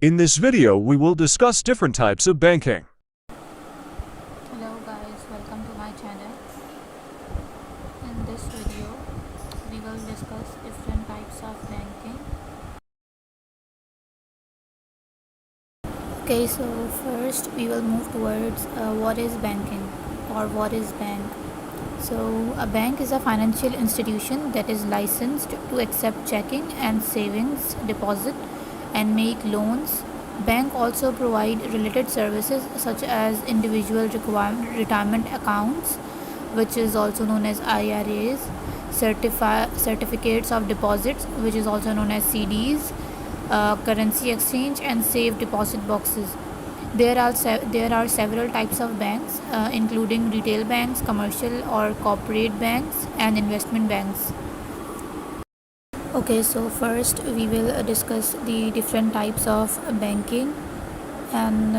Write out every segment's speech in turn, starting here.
In this video, we will discuss different types of banking. Hello guys, welcome to my channel. In this video, we will discuss different types of banking. Okay, so first we will move towards what is banking or what is bank. So a bank is a financial institution that is licensed to accept checking and savings deposit and make loans. Bank also provide related services such as individual retirement accounts, which is also known as IRAs, certificates of deposits, which is also known as CDs, currency exchange, and safe deposit boxes. There are several types of banks, including retail banks, commercial or corporate banks, and investment banks. Okay, so first we will discuss the different types of banking, and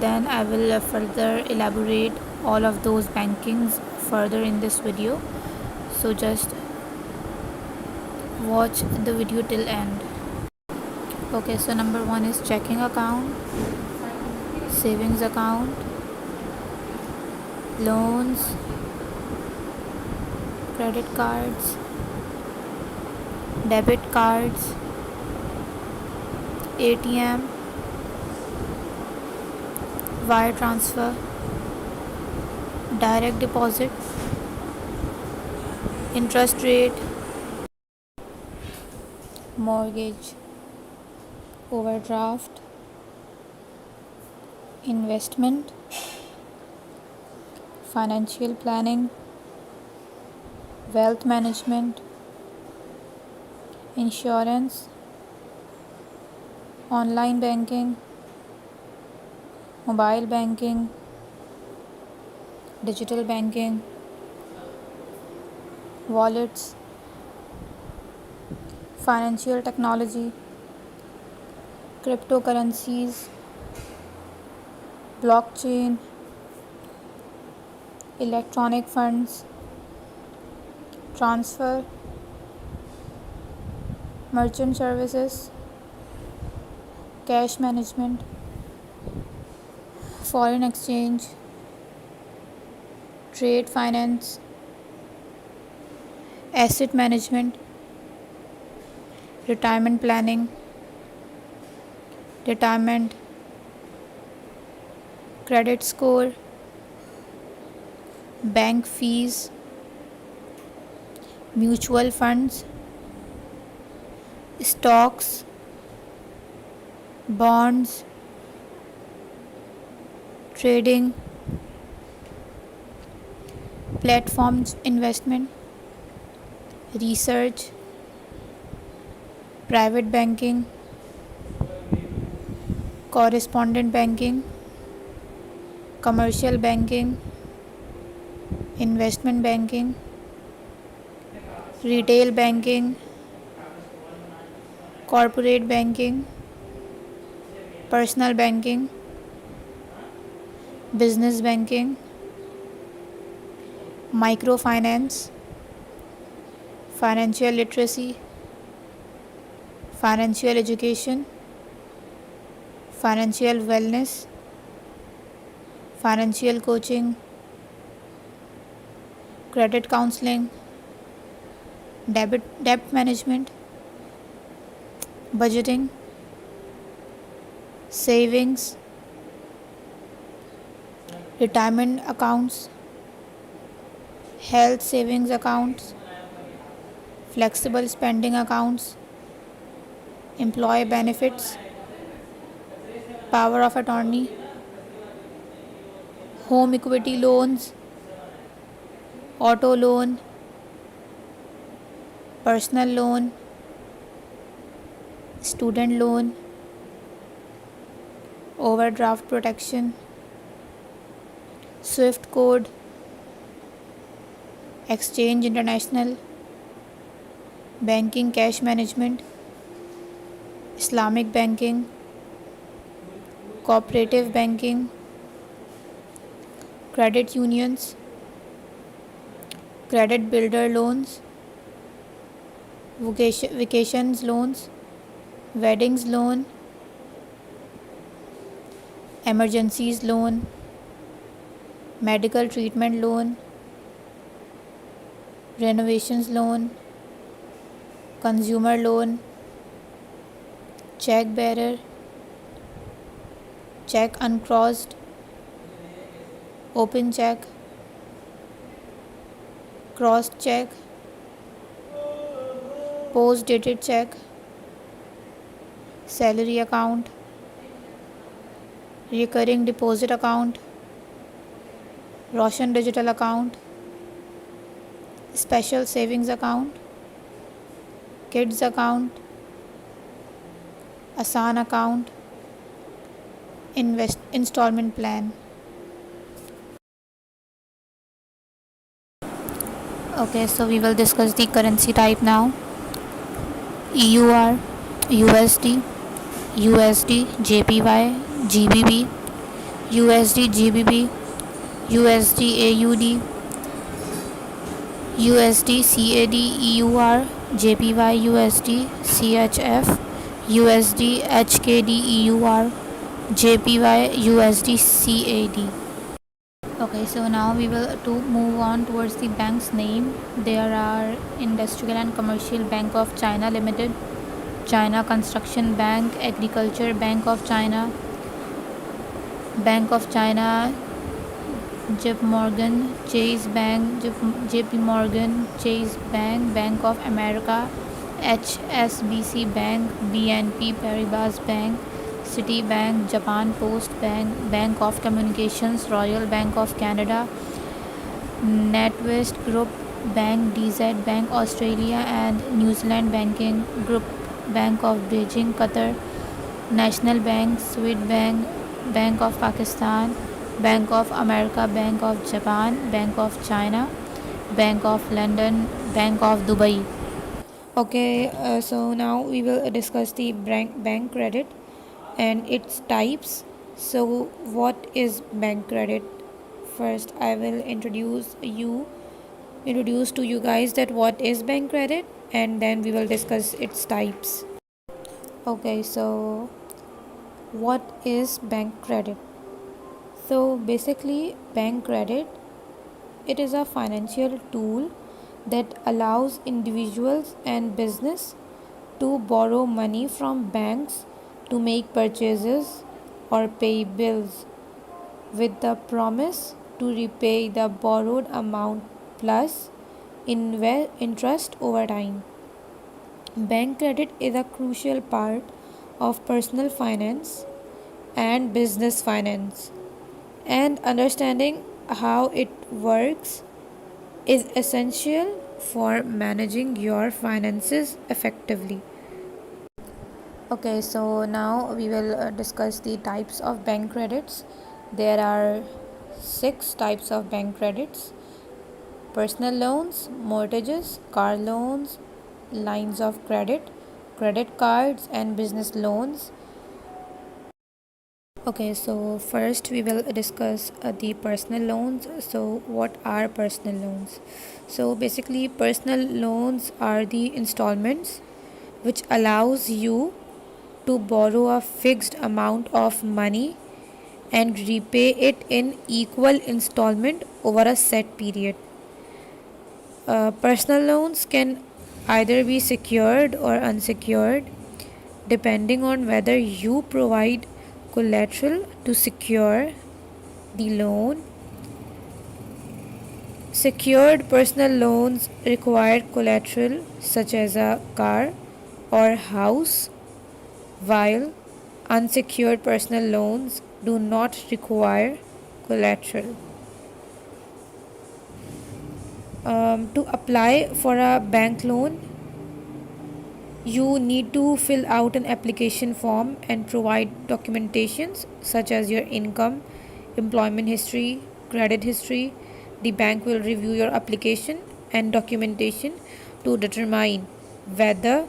then I will further elaborate all of those bankings further in this video. So just watch the video till end. Okay, so number one is checking account, savings account, loans, credit cards, debit cards, ATM, wire transfer, direct deposit, interest rate, mortgage, overdraft, investment, financial planning, wealth management, insurance, online banking, mobile banking, digital banking, wallets, financial technology, cryptocurrencies, blockchain, electronic funds, transfer, merchant services, cash management, foreign exchange, trade finance, asset management, retirement planning, retirement, credit score, bank fees, mutual funds, stocks, bonds, trading, platforms investment, research, private banking, correspondent banking, commercial banking, investment banking, retail banking, corporate banking, personal banking, business banking, microfinance, financial literacy, financial education, financial wellness, financial coaching, credit counseling, debt management, budgeting, savings, retirement accounts, health savings accounts, flexible spending accounts, employee benefits, power of attorney, home equity loans, auto loan, personal loan, student loan, overdraft protection, SWIFT code, exchange international, banking cash management, Islamic banking, cooperative banking, credit unions, credit builder loans, vacations loans, weddings loan, emergencies loan, medical treatment loan, renovations loan, consumer loan, check bearer, check uncrossed, open check, cross check, post dated check, salary account, recurring deposit account, Roshan digital account, special savings account, kids account, Asan account, installment plan. Okay, so we will discuss the currency type now. EUR, USD, USD, JPY, GBP, USD, GBP, USD, AUD, USD, CAD, EUR, JPY, USD, CHF, USD, HKD, EUR, JPY, USD, CAD. Okay, so now we will to move on towards the bank's name. There are Industrial and Commercial Bank of China Limited, China Construction Bank, Agriculture Bank of China, Bank of China, JP Morgan Chase Bank, JP Morgan Chase Bank, Bank of America, HSBC Bank, BNP Paribas Bank, Citibank, Japan Post Bank, Bank of Communications, Royal Bank of Canada, NatWest Group Bank, DZ Bank Australia and New Zealand Banking Group, Bank of Beijing Qatar, National Bank, Swiss Bank, Bank of Pakistan, Bank of America, Bank of Japan, Bank of China, Bank of London, Bank of Dubai. Okay, so now we will discuss the bank credit and its types. So what is bank credit? First I will introduce to you guys that what is bank credit, and then we will discuss its types. Okay, so what is bank credit? So basically bank credit, it is a financial tool that allows individuals and business to borrow money from banks to make purchases or pay bills with the promise to repay the borrowed amount plus interest over time. Bank credit is a crucial part of personal finance and business finance, and understanding how it works is essential for managing your finances effectively. Okay, so now we will discuss the types of bank credits. There are 6 types of bank credits: personal loans, mortgages, car loans, lines of credit, credit cards, and business loans. Okay, so first we will discuss the personal loans. So what are personal loans? So basically personal loans are the installments which allows you to borrow a fixed amount of money and repay it in equal installment over a set period. Personal loans can either be secured or unsecured depending on whether you provide collateral to secure the loan. Secured personal loans require collateral such as a car or house, while unsecured personal loans do not require collateral. To apply for a bank loan, you need to fill out an application form and provide documentations such as your income, employment history, credit history. The bank will review your application and documentation to determine whether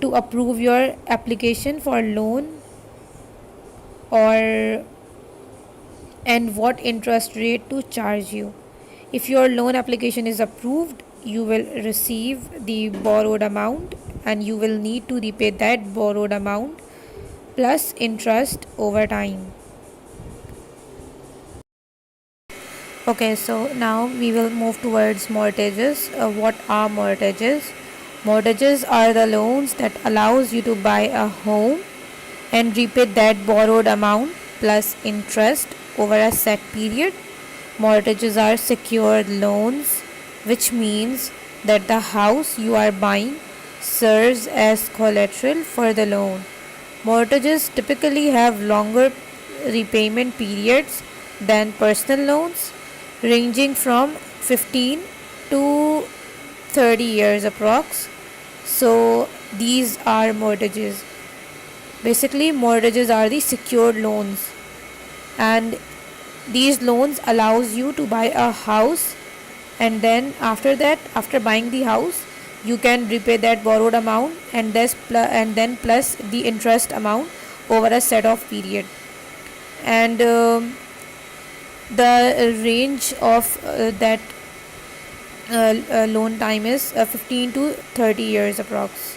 to approve your application for loan or and what interest rate to charge you. If your loan application is approved, you will receive the borrowed amount and you will need to repay that borrowed amount plus interest over time. Okay, so now we will move towards mortgages. What are mortgages? Mortgages are the loans that allows you to buy a home and repay that borrowed amount plus interest over a set period. Mortgages are secured loans, which means that the house you are buying serves as collateral for the loan. Mortgages typically have longer repayment periods than personal loans, ranging from 15 to 30 years approx. So these are mortgages. Basically, mortgages are the secured loans, and these loans allows you to buy a house, and then after that, after buying the house, you can repay that borrowed amount and then plus the interest amount over a set of period. And the range of that loan time is 15 to 30 years approx.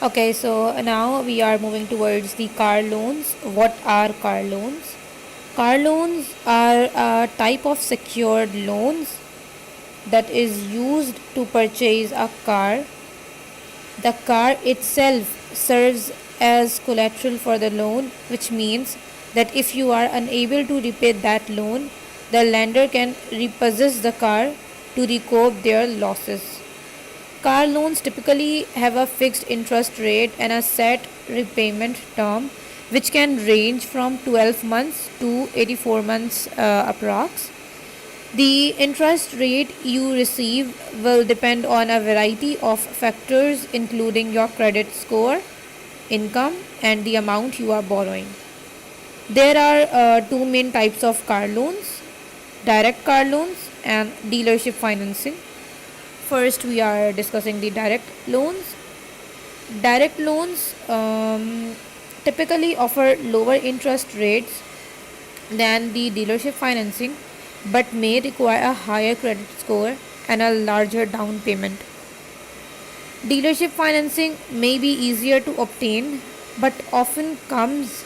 Okay, so now we are moving towards the car loans. What are car loans? Car loans are a type of secured loans that is used to purchase a car. The car itself serves as collateral for the loan, which means that if you are unable to repay that loan, the lender can repossess the car to recoup their losses. Car loans typically have a fixed interest rate and a set repayment term, which can range from 12 months to 84 months approx. The interest rate you receive will depend on a variety of factors, including your credit score, income, and the amount you are borrowing. There are two main types of car loans: direct car loans and dealership financing. First, we are discussing the direct loans. Direct loans typically offer lower interest rates than the dealership financing, but may require a higher credit score and a larger down payment. Dealership financing may be easier to obtain, but often comes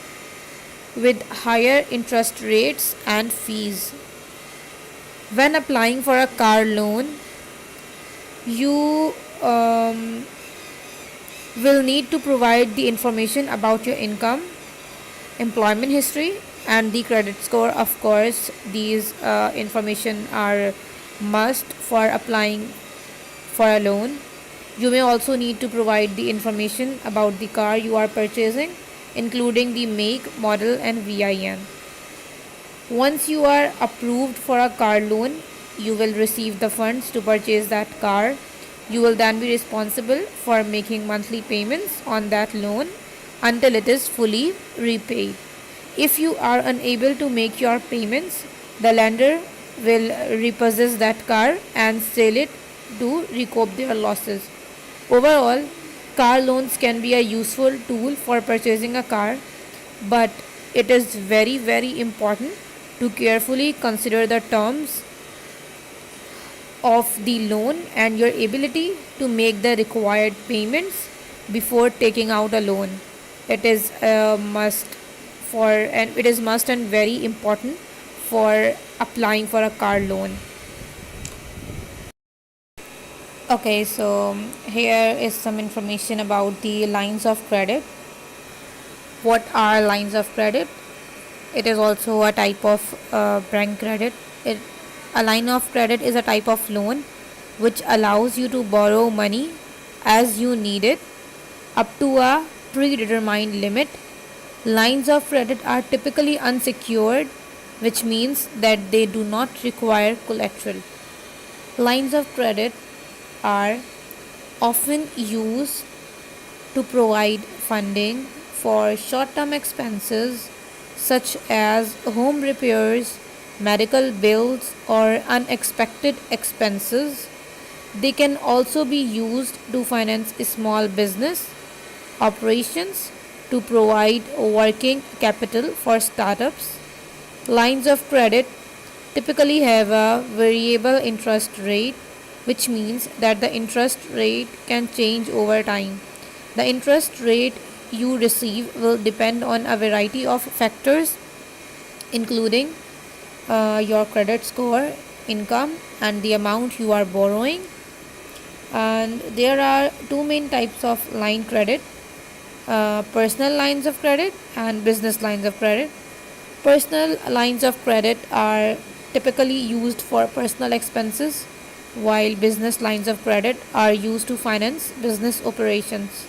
with higher interest rates and fees. When applying for a car loan, you will need to provide the information about your income, employment history, and the credit score. Of course, these information are must for applying for a loan. You may also need to provide the information about the car you are purchasing, including the make, model, and VIN. Once you are approved for a car loan, you will receive the funds to purchase that car. You will then be responsible for making monthly payments on that loan until it is fully repaid. If you are unable to make your payments, the lender will repossess that car and sell it to recoup their losses. Overall, car loans can be a useful tool for purchasing a car, but it is very important to carefully consider the terms of the loan and your ability to make the required payments before taking out a loan. It is a must and very important for applying for a car loan. Okay, so here is some information about the lines of credit. What are lines of credit? It is also a type of bank credit. A line of credit is a type of loan which allows you to borrow money as you need it up to a predetermined limit. Lines of credit are typically unsecured, which means that they do not require collateral. Lines of credit are often used to provide funding for short-term expenses such as home repairs, medical bills, or unexpected expenses. They can also be used to finance small business operations, to provide working capital for startups. Lines of credit typically have a variable interest rate, which means that the interest rate can change over time. The interest rate you receive will depend on a variety of factors, including your credit score, income, and the amount you are borrowing. And there are two main types of line credit: personal lines of credit and business lines of credit. Personal lines of credit are typically used for personal expenses, while business lines of credit are used to finance business operations.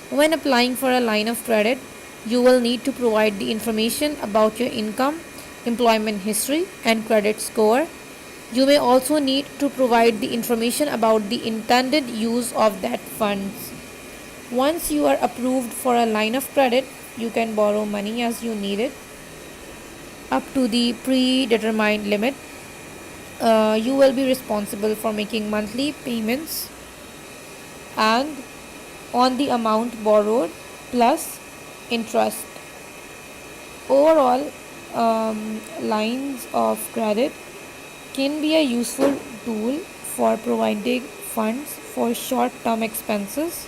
When applying for a line of credit, you will need to provide the information about your income, employment history, and credit score. You may also need to provide the information about the intended use of that funds. Once you are approved for a line of credit, you can borrow money as you need it up to the predetermined limit. You will be responsible for making monthly payments and on the amount borrowed plus interest. Overall, lines of credit can be a useful tool for providing funds for short term expenses,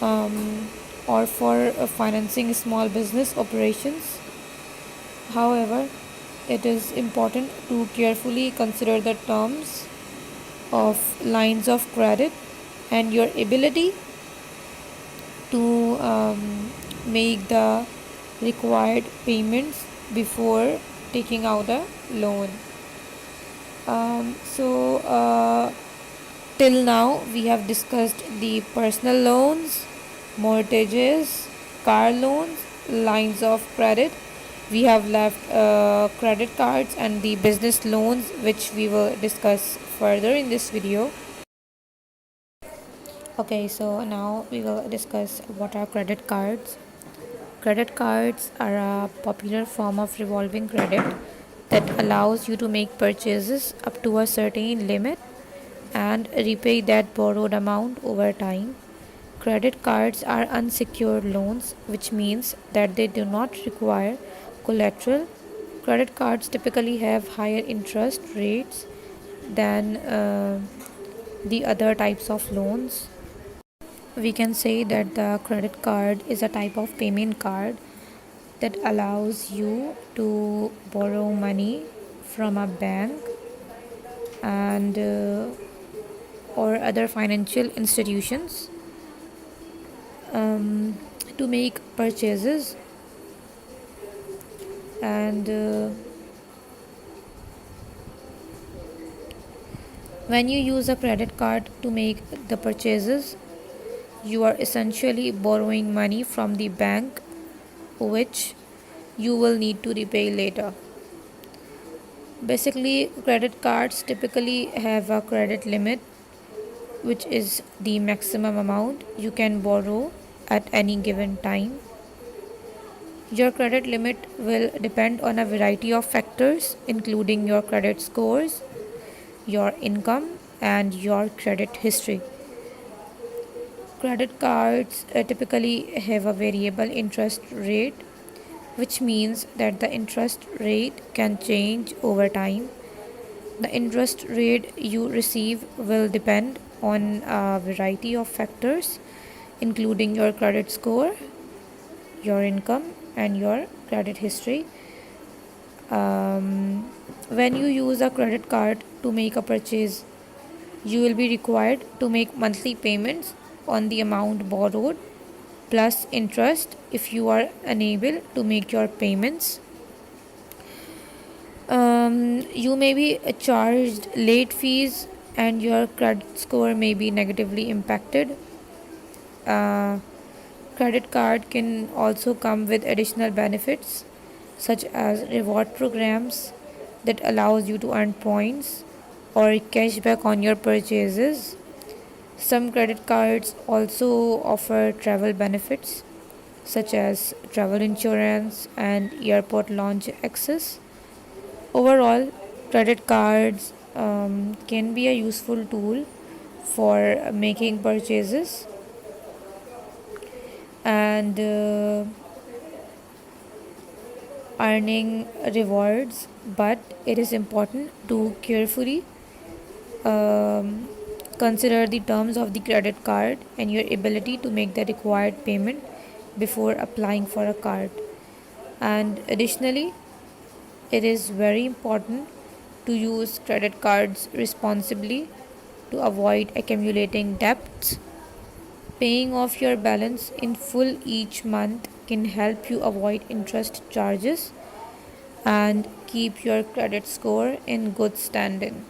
um, or for financing small business operations. However, it is important to carefully consider the terms of lines of credit and your ability to make the required payments before taking out a loan. Till now, we have discussed the personal loans, mortgages, car loans, lines of credit. We have left credit cards and the business loans, which we will discuss further in this video. Okay, so now we will discuss what are credit cards. Credit cards are a popular form of revolving credit that allows you to make purchases up to a certain limit and repay that borrowed amount over time. Credit cards are unsecured loans, which means that they do not require collateral. Credit cards typically have higher interest rates than the other types of loans. We can say that the credit card is a type of payment card that allows you to borrow money from a bank and or other financial institutions to make purchases. And when you use a credit card to make the purchases, you are essentially borrowing money from the bank, which you will need to repay later. Basically, credit cards typically have a credit limit, which is the maximum amount you can borrow at any given time. Your credit limit will depend on a variety of factors, including your credit scores, your income, and your credit history. Credit cards typically have a variable interest rate, which means that the interest rate can change over time. The interest rate you receive will depend on a variety of factors, including your credit score, your income, and your credit history. When you use a credit card to make a purchase, you will be required to make monthly payments on the amount borrowed plus interest if you are unable to make your payments. You may be charged late fees and your credit score may be negatively impacted. Uh, Credit card can also come with additional benefits such as reward programs that allows you to earn points or cashback on your purchases. Some credit cards also offer travel benefits such as travel insurance and airport lounge access. Overall, credit cards can be a useful tool for making purchases and earning rewards, but it is important to carefully um, consider the terms of the credit card and your ability to make the required payment before applying for a card. And additionally, It is very important to use credit cards responsibly to avoid accumulating debts. Paying off your balance in full each month can help you avoid interest charges and keep your credit score in good standing.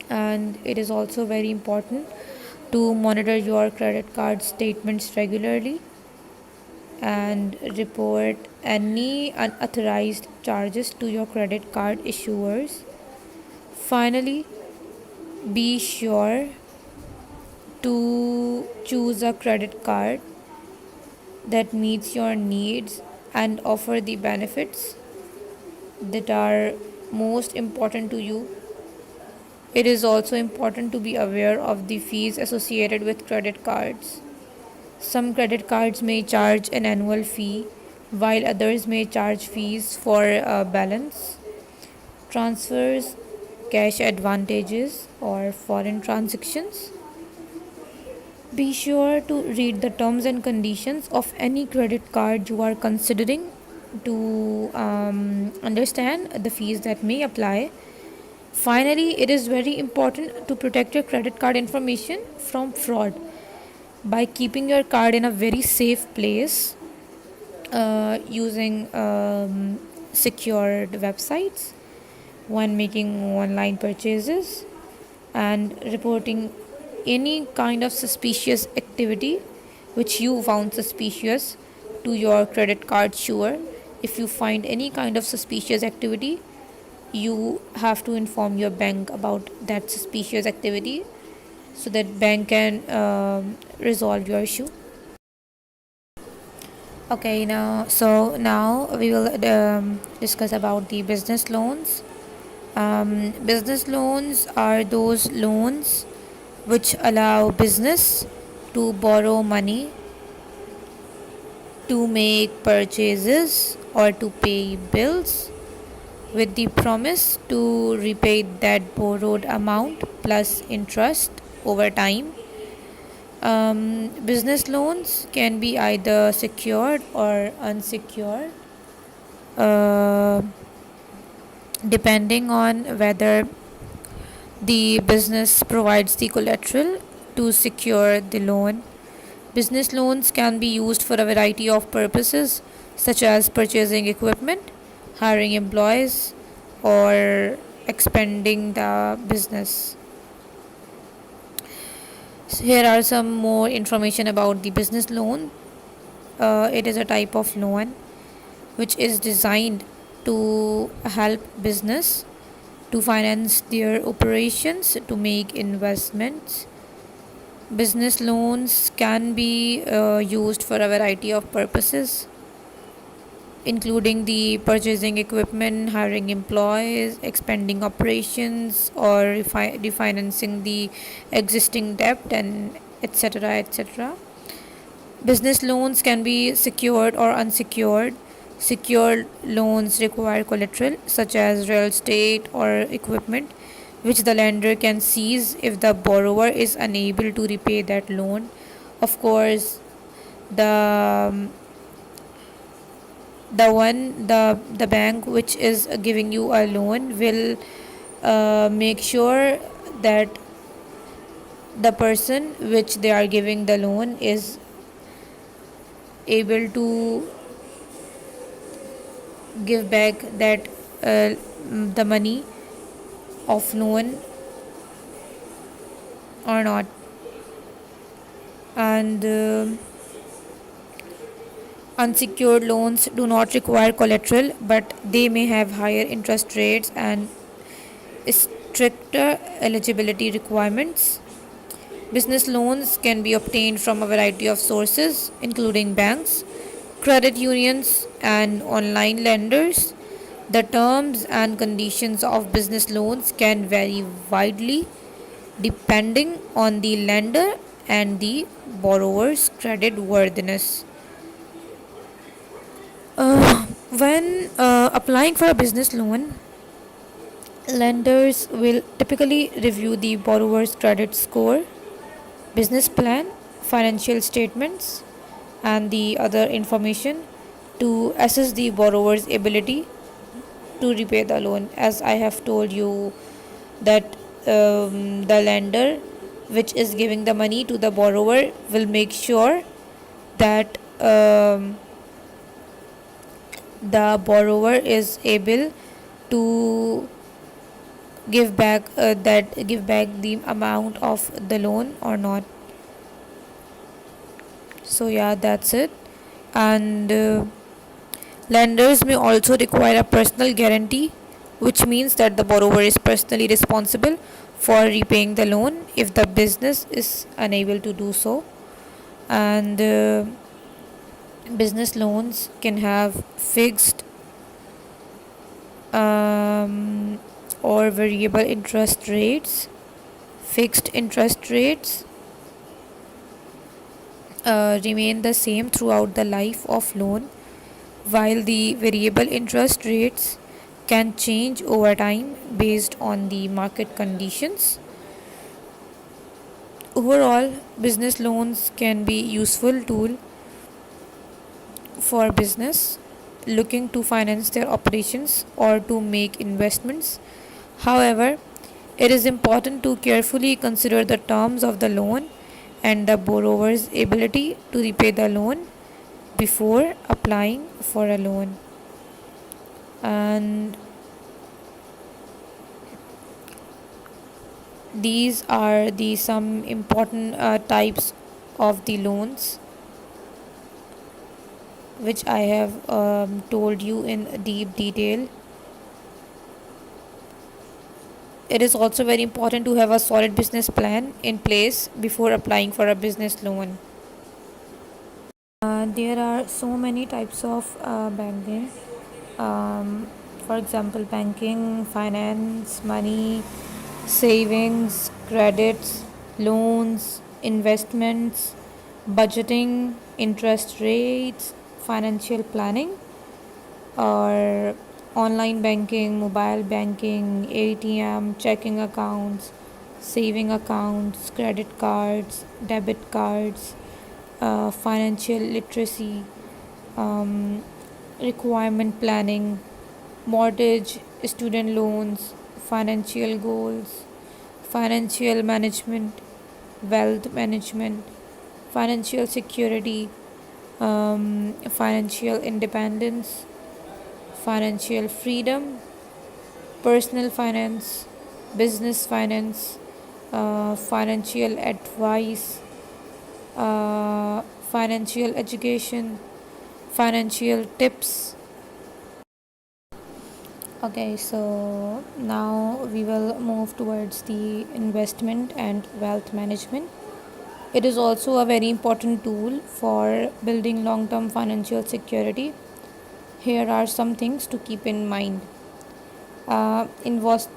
And it is also very important to monitor your credit card statements regularly and report any unauthorized charges to your credit card issuers. Finally, be sure to choose a credit card that meets your needs and offer the benefits that are most important to you. It is also important to be aware of the fees associated with credit cards. Some credit cards may charge an annual fee, while others may charge fees for balance, transfers, cash advantages, or foreign transactions. Be sure to read the terms and conditions of any credit card you are considering to understand the fees that may apply. Finally, it is very important to protect your credit card information from fraud by keeping your card in a very safe place using secured websites when making online purchases and reporting any kind of suspicious activity which you found suspicious to your credit card issuer. If you find any kind of suspicious activity, you have to inform your bank about that suspicious activity so that bank can resolve your issue. Okay, now we will discuss about the business loans. Business loans are those loans which allow business to borrow money to make purchases or to pay bills with the promise to repay that borrowed amount plus interest over time. Business loans can be either secured or unsecured, uh, depending on whether the business provides the collateral to secure the loan. Business loans can be used for a variety of purposes, such as purchasing equipment, hiring employees, or expanding the business. So here are some more information about the business loan. It is a type of loan which is designed to help business to finance their operations, to make investments. Business loans can be used for a variety of purposes, including the purchasing equipment, hiring employees, expanding operations, or refinancing the existing debt, and etc. etc. Business loans can be secured or unsecured. Secured loans require collateral such as real estate or equipment, which the lender can seize if the borrower is unable to repay that loan. Of course, the the bank which is giving you a loan will make sure that the person which they are giving the loan is able to give back that the money of loan or not. And unsecured loans do not require collateral, but they may have higher interest rates and stricter eligibility requirements. Business loans can be obtained from a variety of sources, including banks, credit unions, and online lenders. The terms and conditions of business loans can vary widely depending on the lender and the borrower's credit worthiness. When applying for a business loan, lenders will typically review the borrower's credit score, business plan, financial statements, and the other information to assess the borrower's ability to repay the loan. As I have told you, that the lender, which is giving the money to the borrower, will make sure that the borrower is able to give back the amount of the loan or not. So yeah, that's it. And lenders may also require a personal guarantee, which means that the borrower is personally responsible for repaying the loan if the business is unable to do so. And business loans can have um, or variable interest rates. Fixed interest rates remain the same throughout the life of loan, while the variable interest rates can change over time based on the market conditions. Overall, business loans can be useful tool for business looking to finance their operations or to make investments. However, it is important to carefully consider the terms of the loan and the borrower's ability to repay the loan before applying for a loan. And these are the some important types of the loans which I have told you in deep detail. It is also very important to have a solid business plan in place before applying for a business loan. There are so many types of banking. For example, banking, finance, money, savings, credits, loans, investments, budgeting, interest rates, financial planning, or online banking, mobile banking, ATM, checking accounts, saving accounts, credit cards, debit cards, financial literacy, um, requirement planning, mortgage, student loans, financial goals, financial management, wealth management, financial security, financial independence, financial freedom, personal finance, business finance, financial advice, financial education, financial tips. Okay, so now we will move towards the investment and wealth management. It is also a very important tool for building long term financial security. Here are some things to keep in mind.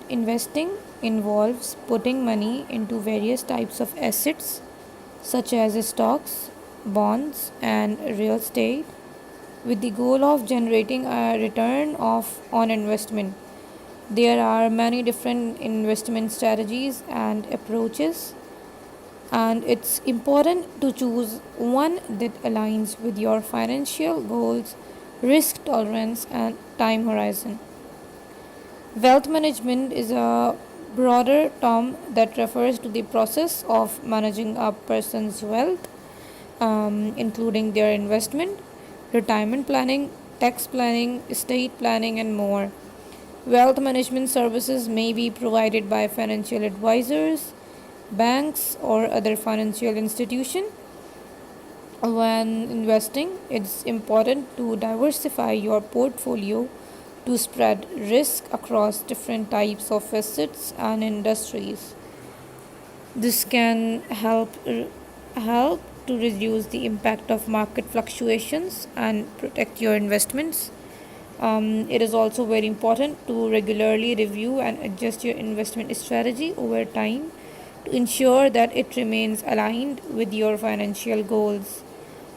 Investing involves putting money into various types of assets such as stocks, bonds, and real estate with the goal of generating a return of on investment. There are many different investment strategies and approaches, and it's important to choose one that aligns with your financial goals, risk tolerance, and time horizon. Wealth management is a broader term that refers to the process of managing a person's wealth, including their investment, retirement planning, tax planning, estate planning, and more. Wealth management services may be provided by financial advisors, banks, or other financial institutions. When investing, it's important to diversify your portfolio to spread risk across different types of assets and industries. This can help to reduce the impact of market fluctuations and protect your investments. It is also very important to regularly review and adjust your investment strategy over time to ensure that it remains aligned with your financial goals.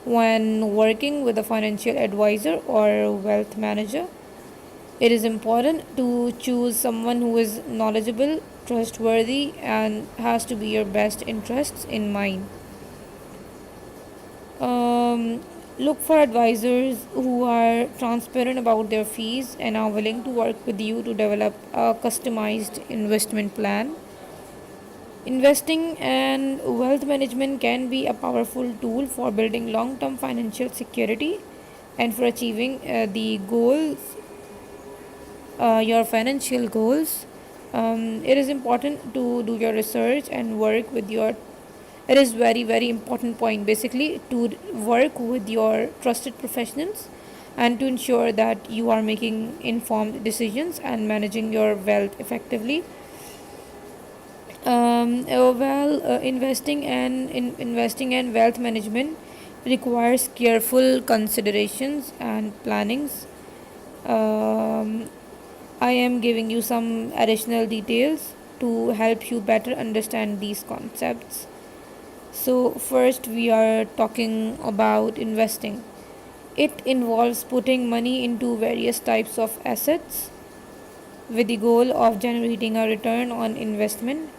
When working with a financial advisor or wealth manager, it is important to choose someone who is knowledgeable, trustworthy, and has to be your best interests in mind. Um, Look for advisors who are transparent about their fees and are willing to work with you to develop a customized investment plan. Investing and wealth management can be a powerful tool for building long term financial security and for achieving the goals, your financial goals. It is important to do your research and work with your, it is very important point basically to work with your trusted professionals and to ensure that you are making informed decisions and managing your wealth effectively. Investing and wealth management requires careful considerations and plannings. um, I am giving you some additional details to help you better understand these concepts. So, first, we are talking about investing. It involves putting money into various types of assets with the goal of generating a return on investment.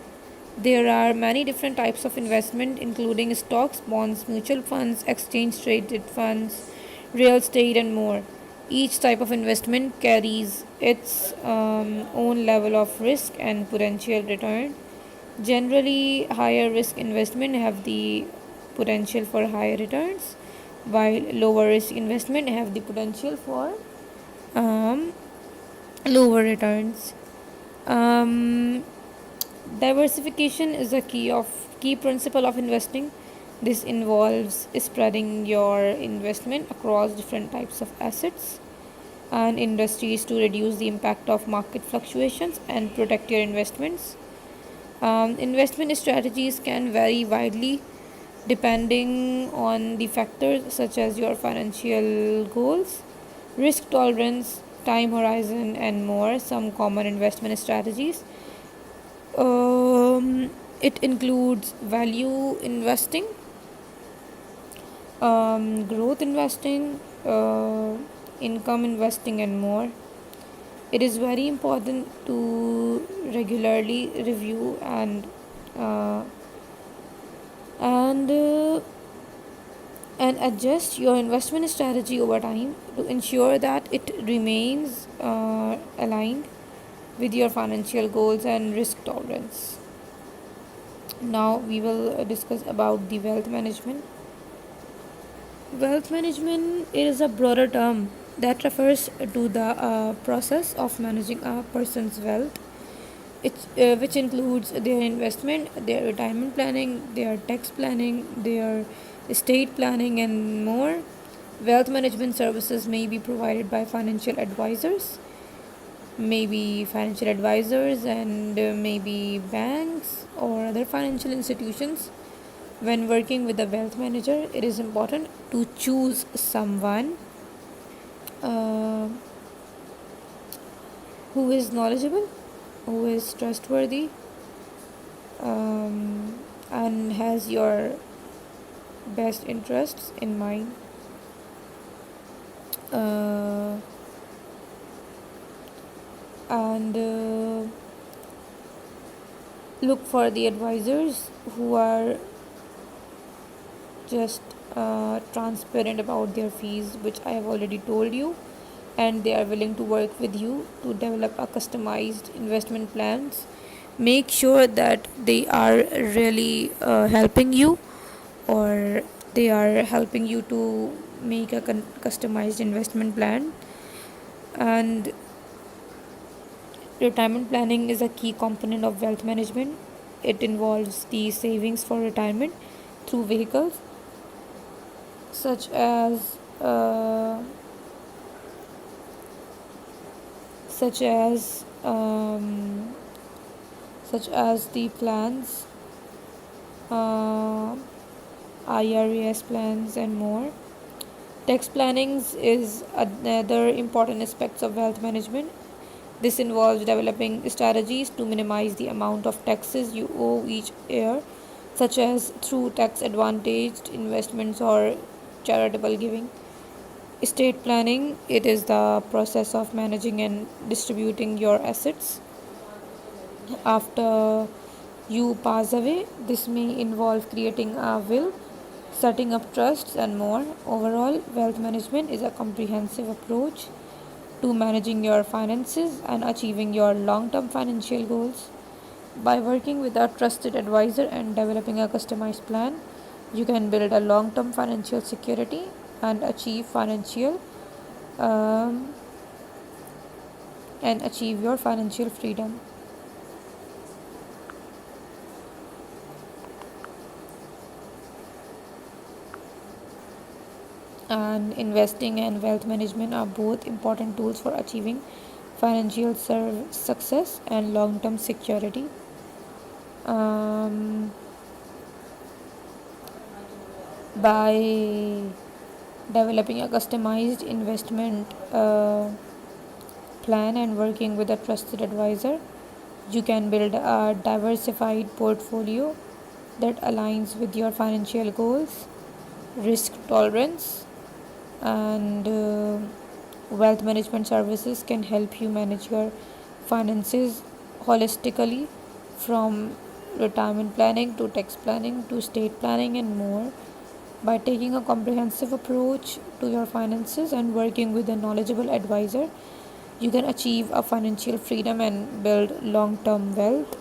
There are many different types of investment, including stocks, bonds, mutual funds, exchange traded funds, real estate, and more. Each type of investment carries its own level of risk and potential return. Generally, higher risk investment have the potential for higher returns, while lower risk investment have the potential for um, lower returns. Um, Diversification is a key principle of investing. This involves spreading your investment across different types of assets and industries to reduce the impact of market fluctuations and protect your investments. Investment strategies can vary widely depending on the factors such as your financial goals, risk tolerance, time horizon, and more. Some common investment strategies, it includes value investing, growth investing, income investing, and more. It is very important to regularly review uh, and uh, and adjust your investment strategy over time to ensure that it remains aligned with your financial goals and risk tolerance. Now we will discuss about the wealth management. Wealth management is a broader term that refers to the process of managing a person's wealth, which includes their investment, their retirement planning, their tax planning, their estate planning, and more. Wealth management services may be provided by financial advisors, and maybe banks or other financial institutions. When working with a wealth manager, it is important to choose someone uh, who is knowledgeable, who is trustworthy, and has your best interests in mind. Uh, and Look for the advisors who are just transparent about their fees, which I have already told you, and they are willing to work with you to develop a customized investment plans. Make sure that they are really helping you, or they are helping you to make a customized investment plan. And retirement planning is a key component of wealth management. It involves the savings for retirement through vehicles such as uh, such as um, such as the plans, uh, IRAS plans, and more. Tax planning is another important aspect of wealth management. This involves developing strategies to minimize the amount of taxes you owe each year, such as through tax advantaged investments or charitable giving. Estate planning, it is the process of managing and distributing your assets after you pass away. This may involve creating a will, setting up trusts, and more. Overall, wealth management is a comprehensive approach to managing your finances and achieving your long term financial goals. By working with a trusted advisor and developing a customized plan, you can build a long term financial security and um, achieve your financial freedom. And investing and wealth management are both important tools for achieving financial success and long term security. Um, by developing a customized investment plan and working with a trusted advisor, you can build a diversified portfolio that aligns with your financial goals, risk tolerance, and wealth management services can help you manage your finances holistically, from retirement planning to tax planning to estate planning and more. By taking a comprehensive approach to your finances and working with a knowledgeable advisor, you can achieve a financial freedom and build long term wealth.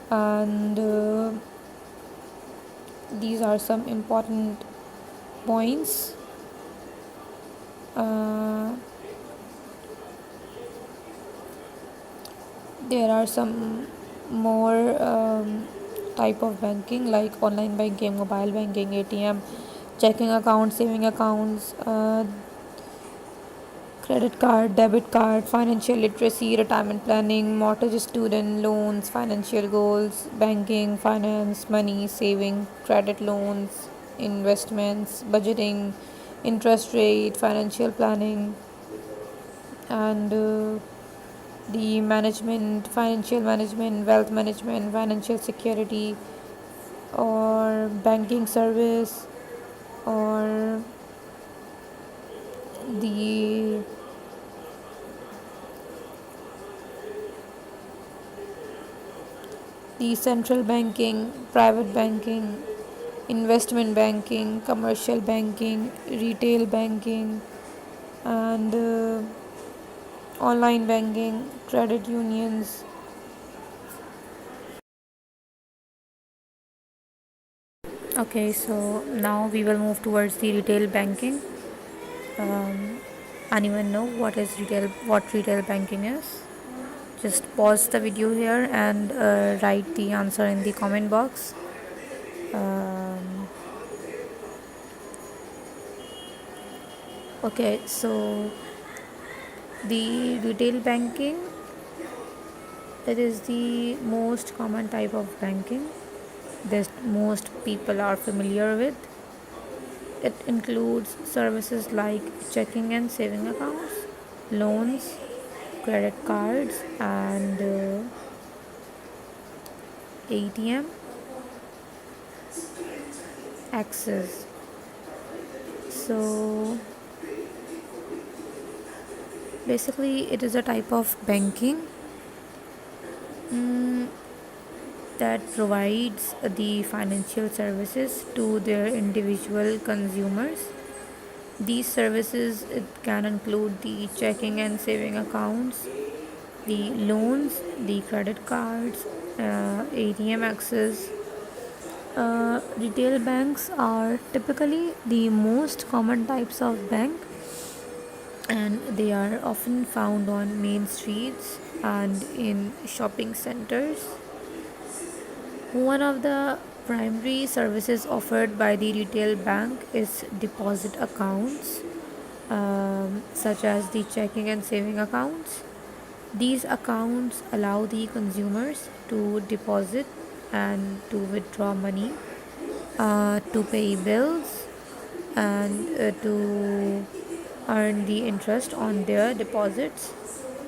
And these are some important points. Uh, there are some more type of banking like online banking, mobile banking, ATM, checking accounts, saving accounts, credit card, debit card, financial literacy, retirement planning, mortgage, student loans, financial goals, banking, finance, money, saving, credit loans, investments, budgeting, interest rate, financial planning, and the management, financial management, wealth management, financial security, or banking service, or the central banking, private banking, investment banking, commercial banking, retail banking, and online banking, credit unions. Okay, so now we will move towards the retail banking. Um, Anyone know what retail banking is? Just pause the video here and write the answer in the comment box. Um, okay, so the retail banking, it is the most common type of banking that most people are familiar with. It includes services like checking and saving accounts, loans, credit cards, and ATM access. So basically, it is a type of banking mm, that provides the financial services to their individual consumers. These services, it can include the checking and saving accounts, the loans, the credit cards, ATM access. Retail banks are typically the most common types of bank, and they are often found on main streets and in shopping centers. One of the primary services offered by the retail bank is deposit accounts, such as the checking and saving accounts. These accounts allow the consumers to deposit and to withdraw money, to pay bills, and to earn the interest on their deposits.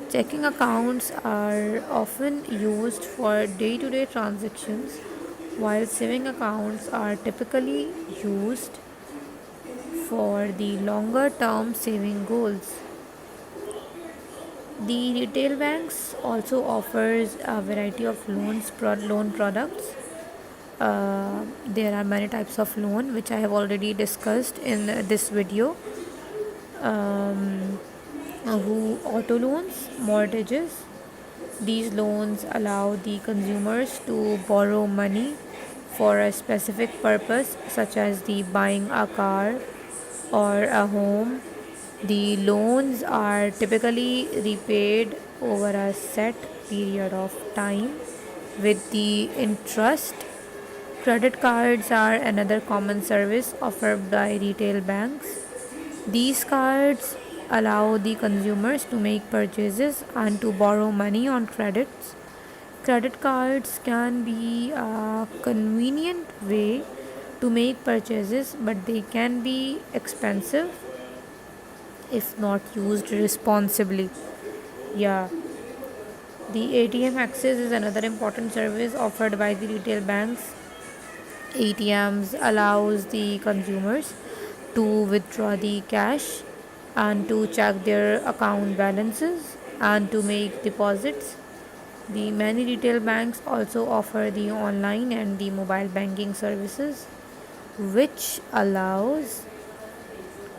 Checking accounts are often used for day to day transactions, while saving accounts are typically used for the longer term saving goals. The retail banks also offers a variety of loan products, there are many types of loan which I have already discussed in this video. um, who auto loans, mortgages. These loans allow the consumers to borrow money for a specific purpose, such as the buying a car or a home. The loans are typically repaid over a set period of time with the interest. Credit cards are another common service offered by retail banks. These cards allow the consumers to make purchases and to borrow money on credits. Credit cards can be a convenient way to make purchases, but they can be expensive if not used responsibly. Yeah, the ATM access is another important service offered by the retail banks. ATMs allows the consumers to withdraw the cash and to check their account balances and to make deposits. The many retail banks also offer the online and the mobile banking services, which allows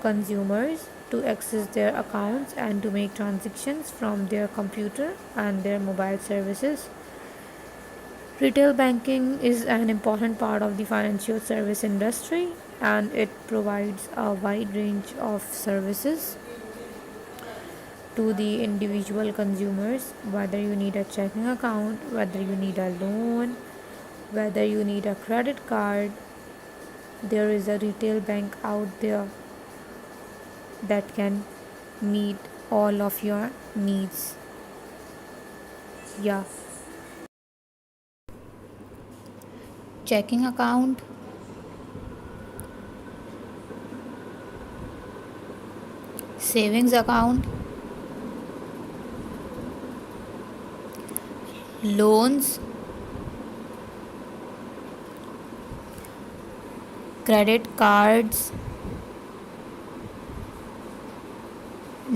consumers to access their accounts and to make transactions from their computer and their mobile services. Retail banking is an important part of the financial service industry, and it provides a wide range of services to the individual consumers, whether you need a checking account, whether you need a loan, whether you need a credit card. There is a retail bank out there that can meet all of your needs. Yeah. Checking account, savings account, loans, credit cards,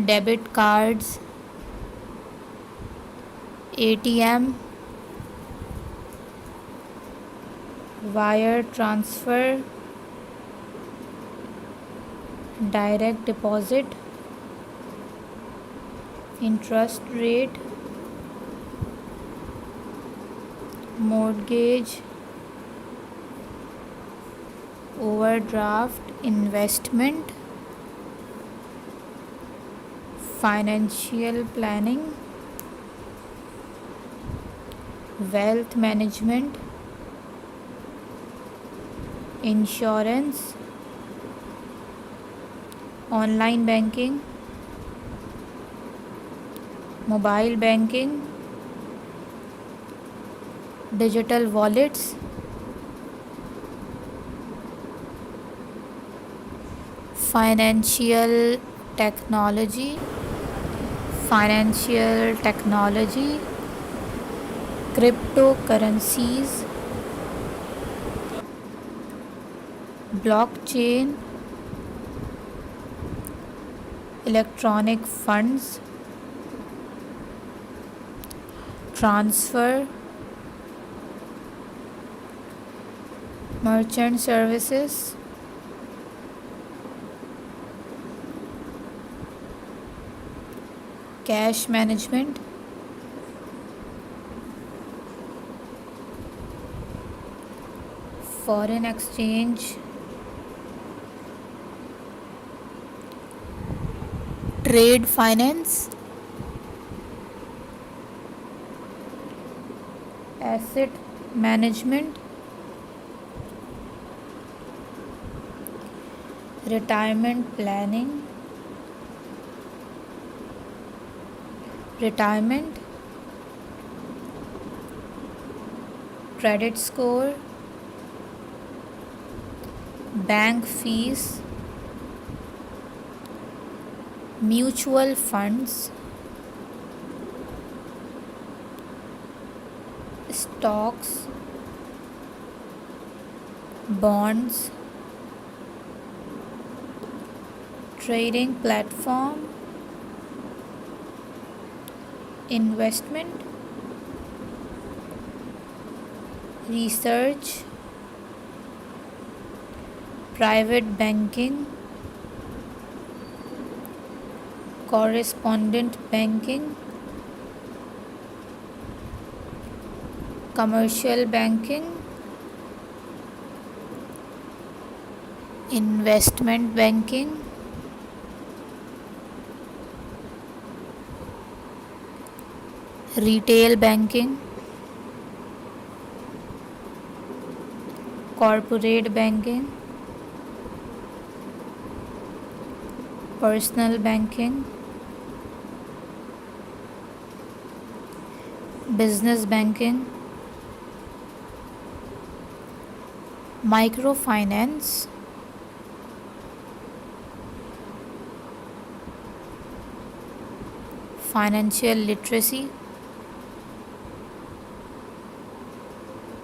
debit cards, ATM, wire transfer, direct deposit, interest rate, mortgage, overdraft, investment, financial planning, wealth management, insurance, online banking, mobile banking, digital wallets, financial technology, financial technology, cryptocurrencies, blockchain, electronic funds, transfer, merchant services, cash management, foreign exchange, trade finance, asset management, retirement planning, retirement, credit score, bank fees, mutual funds, stocks, bonds, trading platform, investment, research, private banking, correspondent banking, commercial banking, investment banking, retail banking, corporate banking, personal banking, business banking, microfinance, financial literacy,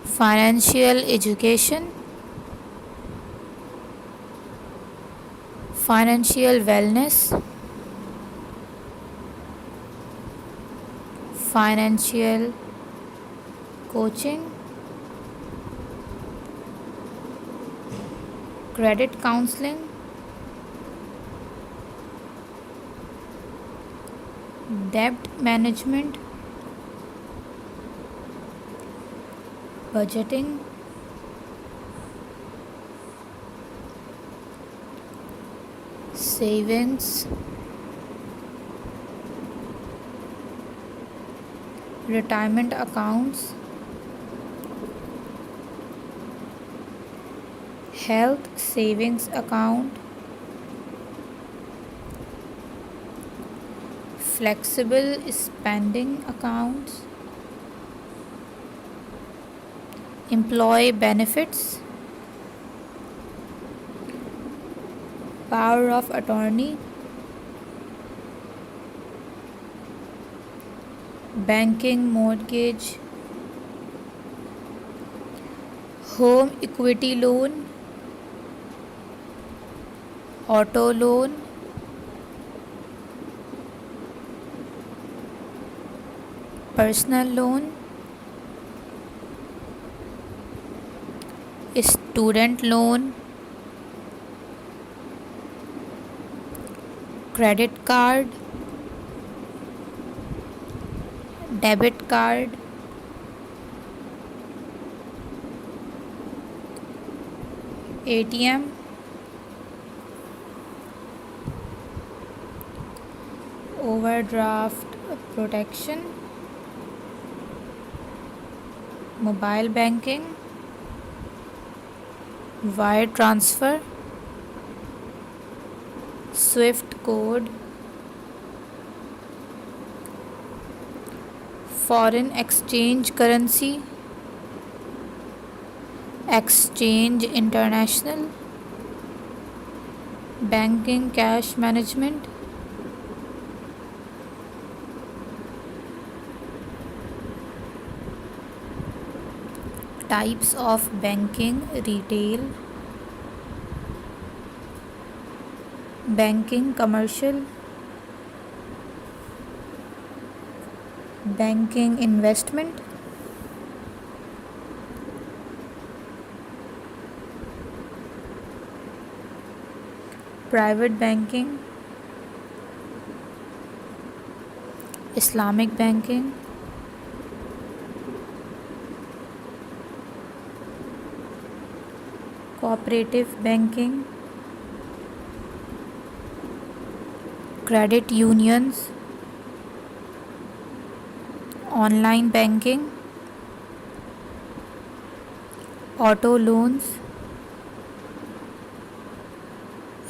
financial education, financial wellness, financial coaching, credit counseling, debt management, budgeting, savings, retirement accounts, health savings account, flexible spending accounts, employee benefits, power of attorney, banking mortgage, home equity loan, auto loan, personal loan, student loan, credit card, debit card, ATM, overdraft protection, mobile banking, wire transfer, SWIFT code, foreign exchange currency, exchange international, banking cash management, types of banking, retail, banking commercial, banking investment, private banking, Islamic banking, cooperative banking, credit unions, online banking, auto loans,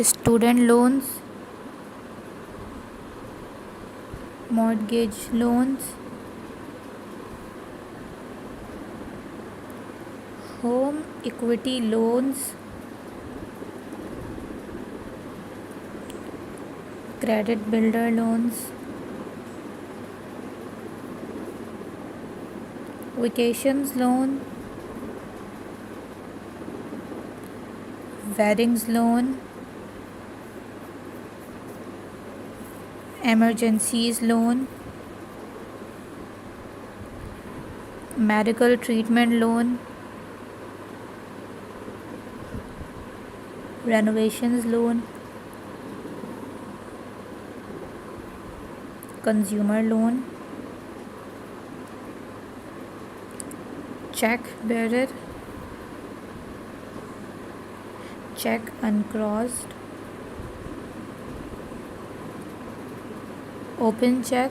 student loans, mortgage loans, home equity loans, credit builder loans, vacations loan, weddings loan, emergencies loan, medical treatment loan, renovations loan, consumer loan, check bearer, check uncrossed, open check,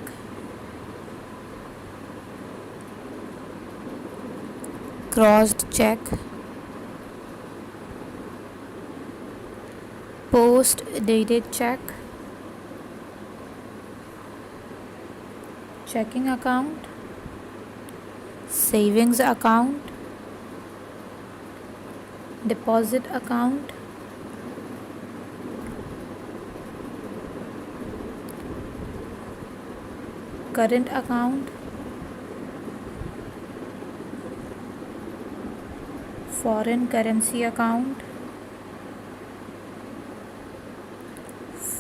crossed check, post dated check, checking account, savings account, deposit account, current account, foreign currency account,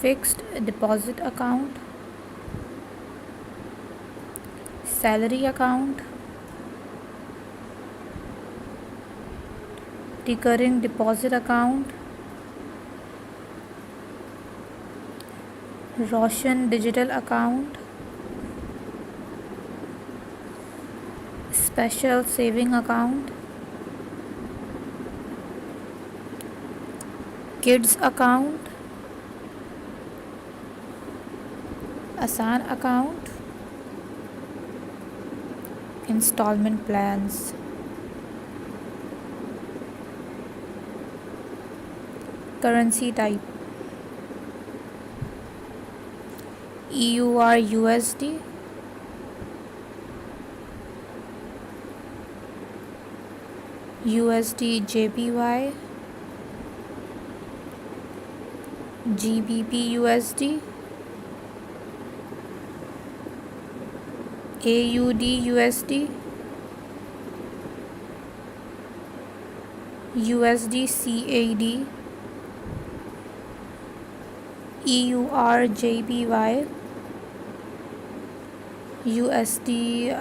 fixed deposit account, salary account, recurring deposit account, Roshan digital account, special saving account, kids account, Asan account, installment plans, currency type, EUR USD, USD JPY, GBP USD, AUD USD, USD CAD, EUR JPY, USD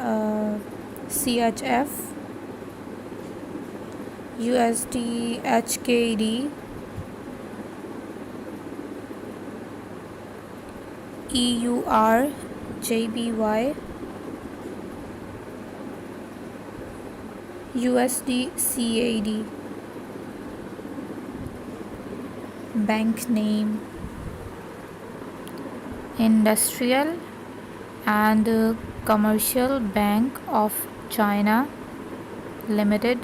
CHF, USD HKD, EUR JPY, USD CAD. Bank name, Industrial and Commercial Bank of China Limited,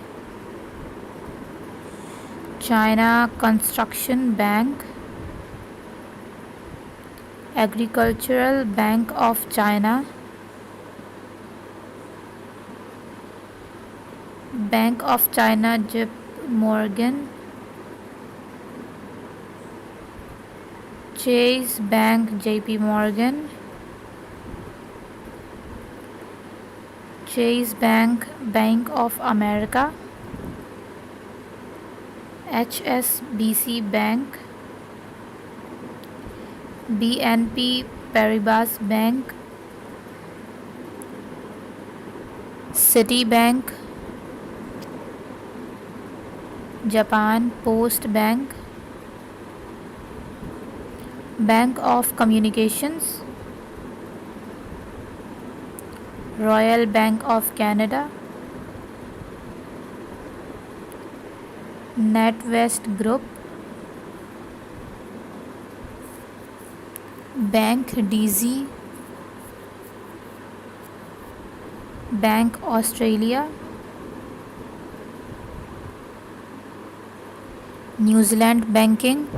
China Construction Bank, Agricultural Bank of China, Bank of China JP Morgan, Chase Bank JP Morgan, Chase Bank Bank of America, HSBC Bank, BNP Paribas Bank, Citibank, Japan Post Bank, Bank of Communications, Royal Bank of Canada, NatWest Group, Bank DZ, Bank Australia, New Zealand Banking,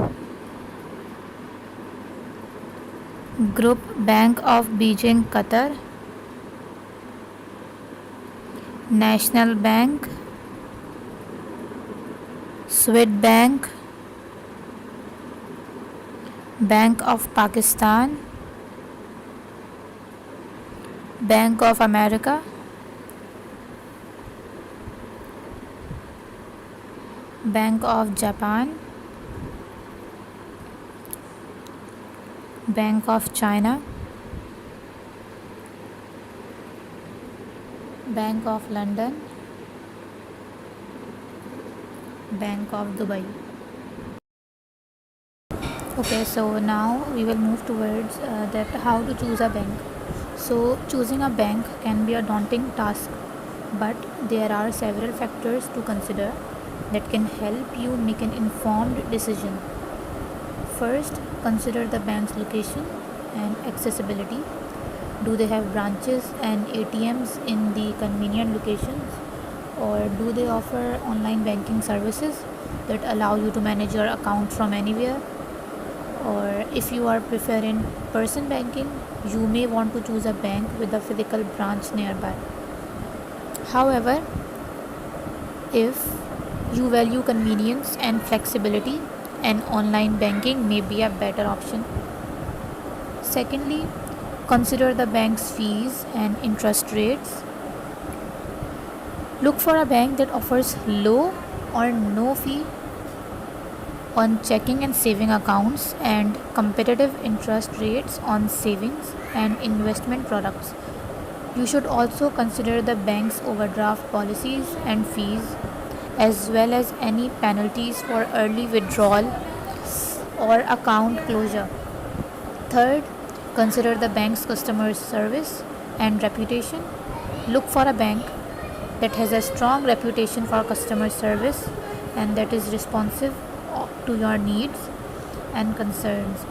Group Bank of Beijing, Qatar, National Bank, Swedbank, Bank of Pakistan, Bank of America, Bank of Japan, Bank of China, Bank of London, Bank of Dubai. Okay, so now we will move towards that how to choose a bank. So choosing a bank can be a daunting task, but there are several factors to consider that can help you make an informed decision. First, consider the bank's location and accessibility. Do they have branches and ATMs in the convenient locations, or do they offer online banking services that allow you to manage your account from anywhere? Or if you are preferring person banking, you may want to choose a bank with a physical branch nearby. However, if you value convenience and flexibility, an online banking may be a better option. Secondly, consider the bank's fees and interest rates. Look for a bank that offers low or no fee on checking and saving accounts and competitive interest rates on savings and investment products. You should also consider the bank's overdraft policies and fees, as well as any penalties for early withdrawal or account closure. Third, consider the bank's customer service and reputation. Look for a bank that has a strong reputation for customer service and that is responsive to your needs and concerns.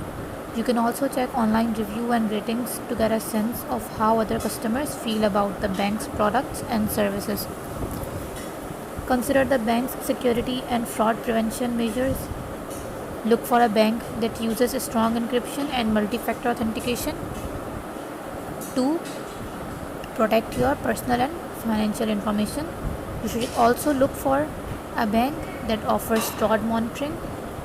You can also check online review and ratings to get a sense of how other customers feel about the bank's products and services. Consider the bank's security and fraud prevention measures. Look for a bank that uses strong encryption and multi-factor authentication to protect your personal and financial information. You should also look for a bank that offers fraud monitoring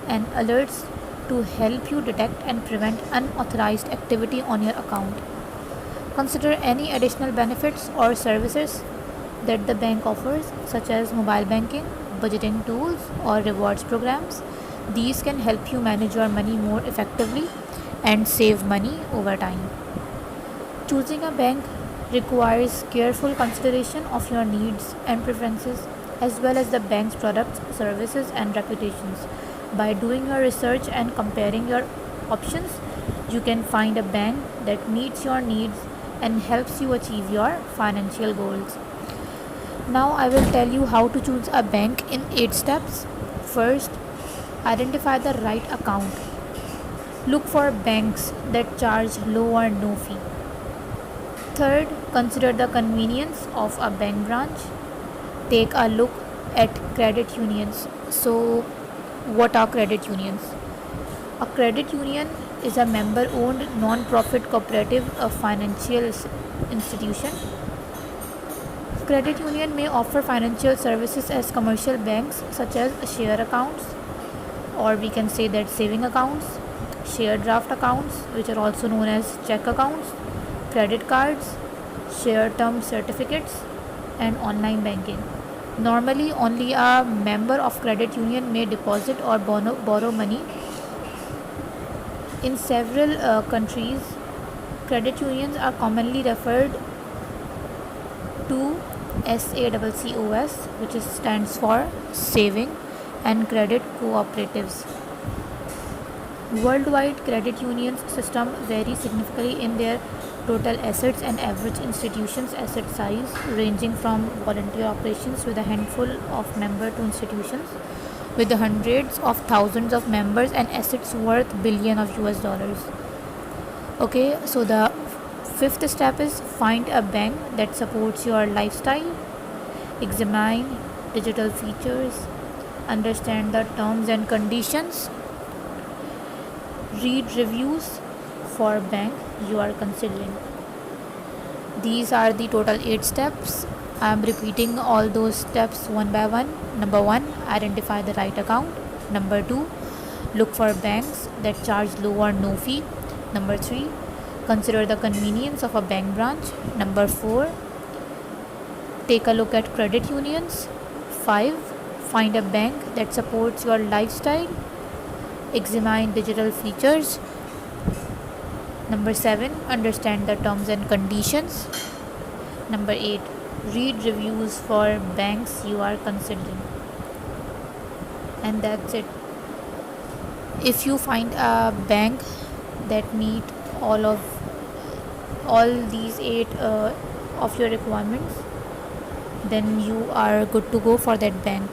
and alerts to help you detect and prevent unauthorized activity on your account. Consider any additional benefits or services that the bank offers, such as mobile banking, budgeting tools, or rewards programs. These can help you manage your money more effectively and save money over time. Choosing a bank requires careful consideration of your needs and preferences, as well as the bank's products, services, and reputations. By doing your research and comparing your options, you can find a bank that meets your needs and helps you achieve your financial goals. Now, I will tell you how to choose a bank in 8 steps. First, identify the right account. Look for banks that charge low or no fee. Third, consider the convenience of a bank branch. Take a look at credit unions. So, what are credit unions? A credit union is a member owned non profit cooperative of financial institution. Credit union may offer financial services as commercial banks such as share accounts, or we can say that saving accounts, share draft accounts, which are also known as check accounts, credit cards, share term certificates, and online banking. Normally, only a member of credit union may deposit or borrow money. In several countries, credit unions are commonly referred to SACCOS, which stands for Saving and Credit Cooperatives. Worldwide, credit unions system vary significantly in their total assets and average institution's asset size, ranging from volunteer operations with a handful of members to institutions with hundreds of thousands of members and assets worth billion of US dollars. Okay, so the fifth step is find a bank that supports your lifestyle. Examine digital features, understand the terms and conditions, read reviews for bank you are considering. These are the total 8 steps. I am repeating all those steps one by one. Number 1, identify the right account. Number 2, look for banks that charge low or no fee. Number 3, consider the convenience of a bank branch. Number 4, take a look at credit unions. 5, find a bank that supports your lifestyle. Examine digital features. Number 7, understand the terms and conditions. Number 8, read reviews for banks you are considering. And that's it. If you find a bank that meet all of all these eight of your requirements, then you are good to go for that bank.